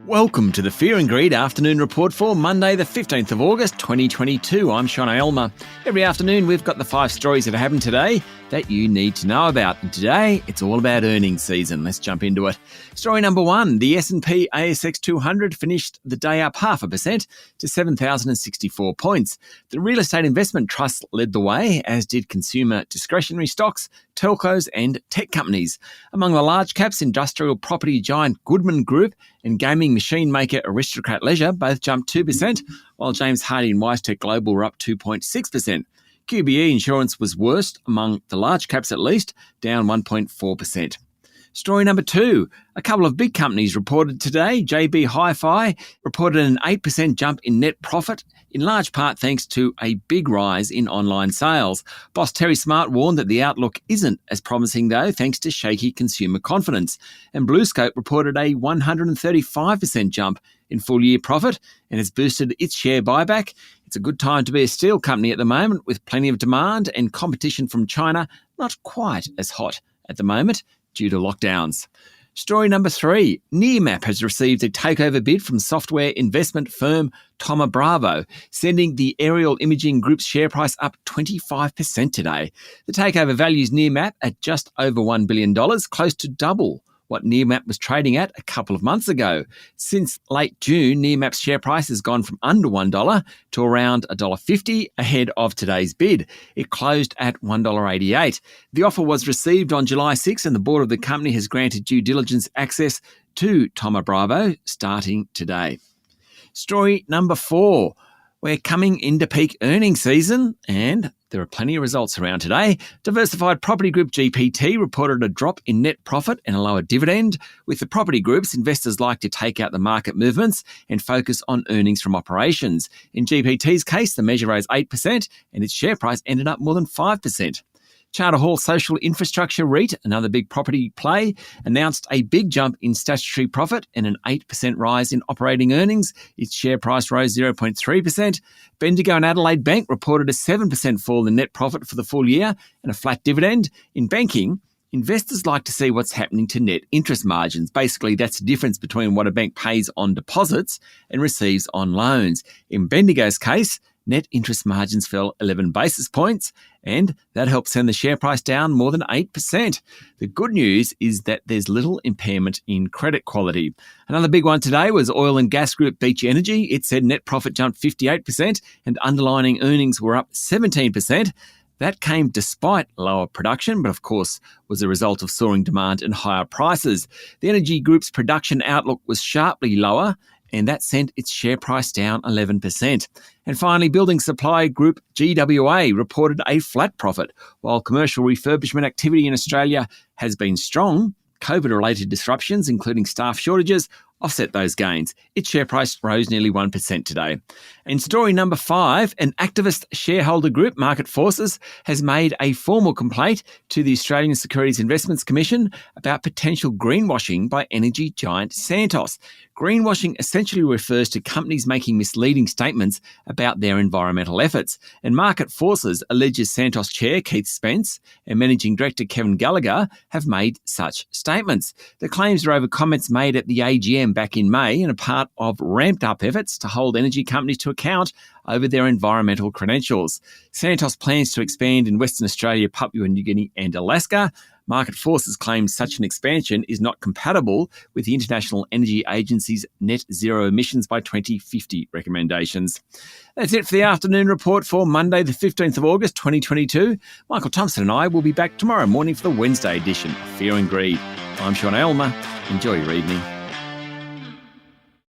Welcome to the Fear and Greed Afternoon Report for Monday, the 15th of August, 2022. I'm Sean Aylmer. Every afternoon, we've got the 5 stories that happened today that you need to know about. And today, it's all about earnings season. Let's jump into it. Story number 1, the S&P ASX 200 finished the day up 0.5% to 7,064 points. The real estate investment trusts led the way, as did consumer discretionary stocks, telcos and tech companies. Among the large caps, industrial property giant Goodman Group and gaming machine maker Aristocrat Leisure both jumped 2%, while James Hardie and WiseTech Global were up 2.6%. QBE Insurance was worst among the large caps at least, down 1.4%. Story number 2, a couple of big companies reported today. JB Hi-Fi reported an 8% jump in net profit, in large part thanks to a big rise in online sales. Boss Terry Smart warned that the outlook isn't as promising though, thanks to shaky consumer confidence. And BlueScope reported a 135% jump in full-year profit and has boosted its share buyback. It's a good time to be a steel company at the moment, with plenty of demand and competition from China not quite as hot at the moment due to lockdowns. Story number 3, Nearmap has received a takeover bid from software investment firm Thoma Bravo, sending the aerial imaging group's share price up 25% today. The takeover values Nearmap at just over $1 billion, close to double what Nearmap was trading at a couple of months ago. Since late June, Nearmap's share price has gone from under $1 to around $1.50 ahead of today's bid. It closed at $1.88. The offer was received on July 6 and the board of the company has granted due diligence access to Thoma Bravo starting today. Story number 4. We're coming into peak earnings season and there are plenty of results around today. Diversified property group GPT reported a drop in net profit and a lower dividend. With the property groups, investors like to take out the market movements and focus on earnings from operations. In GPT's case, the measure rose 8% and its share price ended up more than 5%. Charter Hall Social Infrastructure REIT, another big property play, announced a big jump in statutory profit and an 8% rise in operating earnings. Its share price rose 0.3%. Bendigo and Adelaide Bank reported a 7% fall in net profit for the full year and a flat dividend. In banking, investors like to see what's happening to net interest margins. Basically, that's the difference between what a bank pays on deposits and receives on loans. In Bendigo's case, net interest margins fell 11 basis points, and that helped send the share price down more than 8%. The good news is that there's little impairment in credit quality. Another big one today was oil and gas group Beach Energy. It said net profit jumped 58% and underlying earnings were up 17%. That came despite lower production, but of course was a result of soaring demand and higher prices. The energy group's production outlook was sharply lower, and that sent its share price down 11%. And finally, building supply group GWA reported a flat profit. While commercial refurbishment activity in Australia has been strong, COVID-related disruptions, including staff shortages, offset those gains. Its share price rose nearly 1% today. In story number 5, an activist shareholder group, Market Forces, has made a formal complaint to the Australian Securities Investments Commission about potential greenwashing by energy giant Santos. Greenwashing essentially refers to companies making misleading statements about their environmental efforts. And Market Forces alleges Santos chair Keith Spence and managing director Kevin Gallagher have made such statements. The claims are over comments made at the AGM back in May and are part of ramped-up efforts to hold energy companies to account over their environmental credentials. Santos plans to expand in Western Australia, Papua New Guinea and Alaska. Market Forces claims such an expansion is not compatible with the International Energy Agency's net zero emissions by 2050 recommendations. That's it for the afternoon report for Monday, the 15th of August, 2022. Michael Thompson and I will be back tomorrow morning for the Wednesday edition of Fear and Greed. I'm Sean Aylmer. Enjoy your evening.